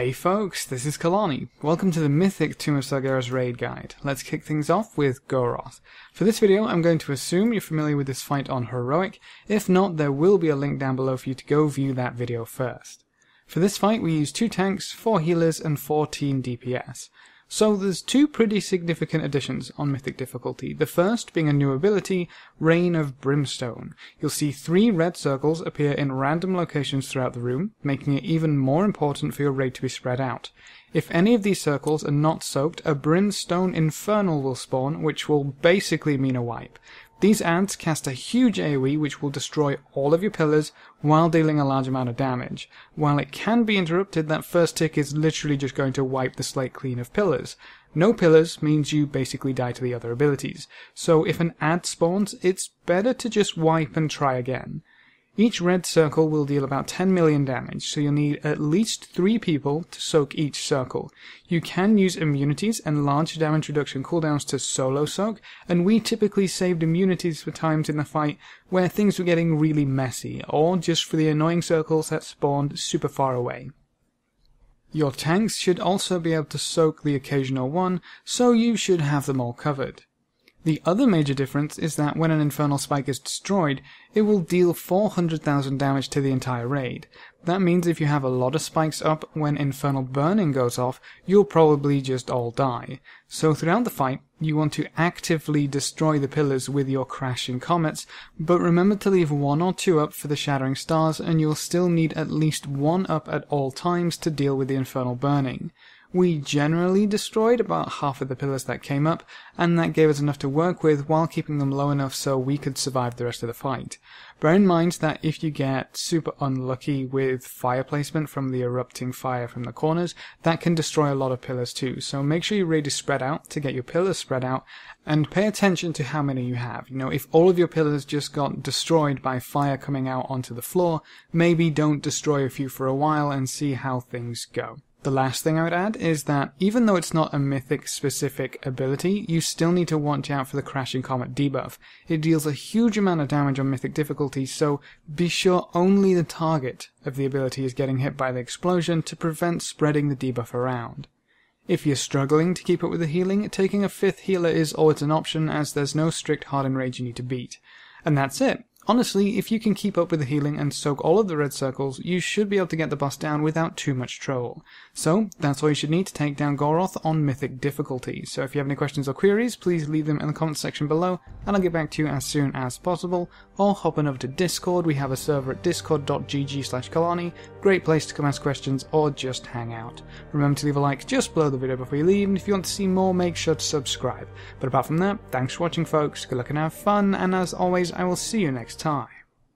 Hey folks, this is Kelani. Welcome to the Mythic Tomb of Sargeras raid guide. Let's kick things off with GOROTH. For this video, I'm going to assume you're familiar with this fight on Heroic. If not, there will be a link down below for you to go view that video first. For this fight, we use 2 tanks, 4 healers, and 14 DPS. So there's 2 pretty significant additions on Mythic difficulty, the first being a new ability, Rain of Brimstone. You'll see 3 red circles appear in random locations throughout the room, making it even more important for your raid to be spread out. If any of these circles are not soaked, a Brimstone Infernal will spawn, which will basically mean a wipe. These adds cast a huge AoE which will destroy all of your pillars while dealing a large amount of damage. While it can be interrupted, that first tick is literally just going to wipe the slate clean of pillars. No pillars means you basically die to the other abilities, so if an add spawns, it's better to just wipe and try again. Each red circle will deal about 10 million damage, so you'll need at least 3 people to soak each circle. You can use immunities and large damage reduction cooldowns to solo soak, and we typically saved immunities for times in the fight where things were getting really messy, or just for the annoying circles that spawned super far away. Your tanks should also be able to soak the occasional one, so you should have them all covered. The other major difference is that when an Infernal Spike is destroyed, it will deal 400,000 damage to the entire raid. That means if you have a lot of spikes up when Infernal Burning goes off, you'll probably just all die. So throughout the fight, you want to actively destroy the pillars with your Crashing Comets, but remember to leave 1 or 2 up for the Shattering Stars, and you'll still need at least 1 up at all times to deal with the Infernal Burning. We generally destroyed about half of the pillars that came up, and that gave us enough to work with while keeping them low enough so we could survive the rest of the fight. Bear in mind that if you get super unlucky with fire placement from the erupting fire from the corners, that can destroy a lot of pillars too, so make sure your raid is spread out to get your pillars spread out, and pay attention to how many you have. You know, if all of your pillars just got destroyed by fire coming out onto the floor, maybe don't destroy a few for a while and see how things go. The last thing I would add is that even though it's not a Mythic specific ability, you still need to watch out for the Crashing Comet debuff. It deals a huge amount of damage on Mythic difficulty, so be sure only the target of the ability is getting hit by the explosion to prevent spreading the debuff around. If you're struggling to keep up with the healing, taking a 5th healer is always an option, as there's no strict hardened rage you need to beat. And that's it. Honestly, if you can keep up with the healing and soak all of the red circles, you should be able to get the boss down without too much trouble. So, that's all you should need to take down GOROTH on Mythic difficulty. So if you have any questions or queries, please leave them in the comments section below, and I'll get back to you as soon as possible. Or hop on over to Discord. We have a server at discord.gg/Kelani, great place to come ask questions or just hang out. Remember to leave a like just below the video before you leave, and if you want to see more, make sure to subscribe. But apart from that, thanks for watching folks, good luck and have fun, and as always, I will see you next time.